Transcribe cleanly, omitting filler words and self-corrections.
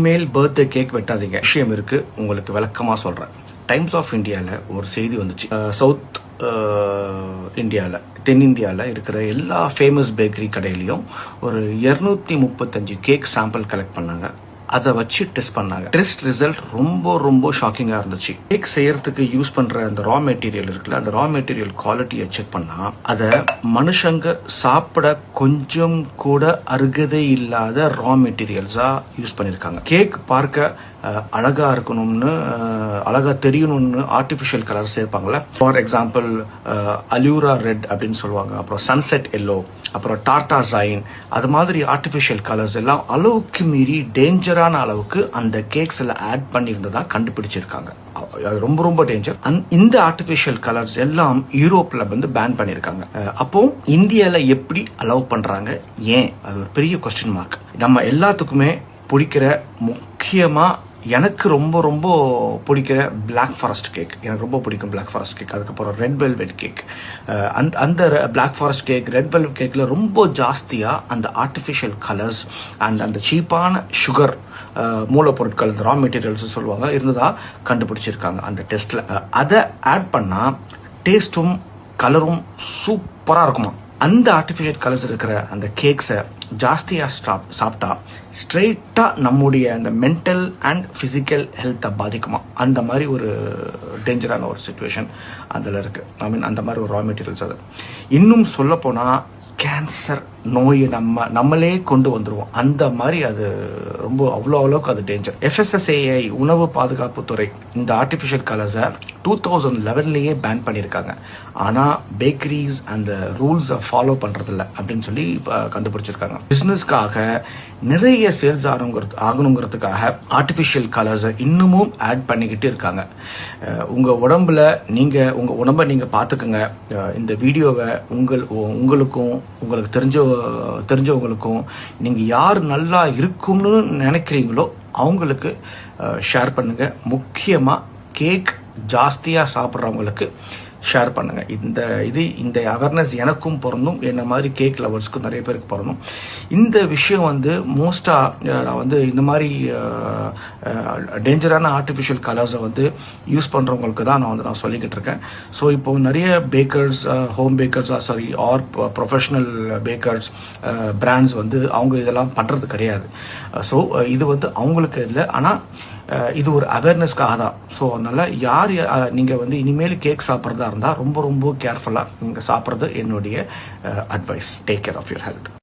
இனிமேல் birthday cake வெட்டாதீங்க. விஷயம் இருக்கு, உங்களுக்கு விளக்கமா சொல்றேன். டைம்ஸ் ஆஃப் இந்தியாவில் ஒரு செய்தி வந்துச்சு. சவுத் இந்தியாவில், தென்னிந்தியாவில் இருக்கிற எல்லா ஃபேமஸ் பேக்கரி கடையிலையும் ஒரு 235 கேக் சாம்பிள் கலெக்ட் பண்ணாங்க. அதை வச்சு டெஸ்ட் பண்ணாங்க. டெஸ்ட் ரிசல்ட் ரொம்ப ஷாக்கிங்காக இருந்துச்சு. கேக் செய்யறதுக்கு யூஸ் பண்ற அந்த ரா மெட்டீரியல் இருக்குல்ல, அந்த ரா மெட்டீரியல் குவாலிட்டியை செக் பண்ணா அதை மனுஷங்க சாப்பிட கொஞ்சம் கூட அருகதை இல்லாத ரா மெட்டீரியல்ஸா யூஸ் பண்ணியிருக்காங்க. கேக் பார்க்க அழகா இருக்கணும்னு, அழகா தெரியணும்னு ஆர்டிஃபிஷியல் கலர் சேர்ப்பாங்கல்ல. ஃபார் எக்ஸாம்பிள் அலூரா ரெட் அப்படின்னு சொல்லுவாங்க, அப்புறம் சன்செட் எல்லோ, அப்புறம் டார்டா ஜைன், அது மாதிரி ஆர்டிஃபிஷியல் கலர்ஸ் எல்லாம் அளவுக்கு மீறி டேஞ்சரான அளவுக்கு அந்த கேக்ஸ்ல ஆட் பண்ணியிருந்ததா கண்டுபிடிச்சிருக்காங்க. அது ரொம்ப டேஞ்சர். இந்த ஆர்டிஃபிஷியல் கலர்ஸ் எல்லாம் யூரோப்ல வந்து பேன் பண்ணியிருக்காங்க. அப்போ இந்தியால எப்படி அலோவ் பண்றாங்க, ஏன்? அது ஒரு பெரிய கொஸ்டின் மார்க். நம்ம எல்லாத்துக்குமே பிடிக்கிற, முக்கியமா எனக்கு ரொம்ப பிடிக்கிற பிளாக் ஃபாரஸ்ட் கேக், எனக்கு ரொம்ப பிடிக்கும் பிளாக் ஃபாரஸ்ட் கேக். அதுக்கப்புறம் ரெட் வெல்வெட் கேக். அந்த black forest cake, red velvet கேக்கில் ரொம்ப ஜாஸ்தியாக அந்த ஆர்டிஃபிஷியல் கலர்ஸ் அண்ட் அந்த சீப்பான சுகர் மூலப்பொருட்கள், இந்த ரா மெட்டீரியல்ஸ் சொல்லுவாங்க, இருந்ததா கண்டுபிடிச்சிருக்காங்க அந்த டெஸ்ட்ல. அதை ஆட் பண்ணால் டேஸ்ட்டும் கலரும் சூப்பராக இருக்குமா. அந்த ஆர்டிஃபிஷியல் கலர்ஸ் இருக்கிற அந்த கேக்ஸை ஜாஸ்தியாக சாப்பிட்டா ஸ்ட்ரெயிட்டாக நம்முடைய அந்த மென்டல் அண்ட் ஃபிசிக்கல் ஹெல்த்தை பாதிக்குமா. அந்த மாதிரி ஒரு டேஞ்சரான ஒரு சுச்சுவேஷன் அதில் இருக்குது. ஐ மீன் அந்த மாதிரி ஒரு ரா மெட்டீரியல்ஸ். அது இன்னும் சொல்லப்போனால் கேன்சர் நோயை நம்மளே கொண்டு வந்துடுவோம். அந்த மாதிரி அது அவ்வளோக்கு அது டேஞ்சர். FSSAI உணவு பாதுகாப்புத்துறை இந்த ஆர்டிஃபிஷியல் கலர்ஸை 2011 பேன் பண்ணியிருக்காங்க. ஆனால் பேக்கரிஸ் அந்த ரூல்ஸை ஃபாலோ பண்ணுறதில்ல அப்படின்னு சொல்லி கண்டுபிடிச்சிருக்காங்க. பிஸ்னஸ்க்காக நிறைய சேல்ஸ் ஆகணுங்கிறதுக்காக ஆர்டிஃபிஷியல் கலர்ஸை இன்னமும் ஆட் பண்ணிக்கிட்டு இருக்காங்க. உங்கள் உடம்பை நீங்கள் பார்த்துக்குங்க. இந்த வீடியோவை உங்களுக்கும் உங்களுக்கு தெரிஞ்சவங்களுக்கும் நீங்கள் யார் நல்லா இருக்கும்னு நினைக்கிறீங்களோ அவங்களுக்கு ஷேர் பண்ணுங்க. முக்கியமாக கேக் ஜாஸ்தியாக சாப்பிட்றவங்களுக்கு ஷேர் பண்ணுங்க. இந்த அவேர்னஸ் எனக்கும் பொருந்தும், என்ன மாதிரி கேக் லவர்ஸ்க்கும் நிறைய பேருக்கு பொருந்தும். இந்த விஷயம் வந்து மோஸ்ட்டாக நான் வந்து இந்த மாதிரி டேஞ்சரான ஆர்டிஃபிஷியல் கலர்ஸை வந்து யூஸ் பண்ணுறவங்களுக்கு தான் நான் சொல்லிக்கிட்டு இருக்கேன். ஸோ இப்போ நிறைய packers, home packers or professional packers brands வந்து அவங்க இதெல்லாம் பண்ணுறது கிடையாது. ஸோ இது வந்து அவங்களுக்கு இல்லை, ஆனால் இது ஒரு அவேர்னஸ்க்காக தான். ஸோ அதனால் நீங்கள் வந்து இனிமேல் கேக் சாப்பிட்றதா இருந்தால் ரொம்ப கேர்ஃபுல்லாக நீங்கள் சாப்பிட்றது என்னுடைய advice. Take care of your health.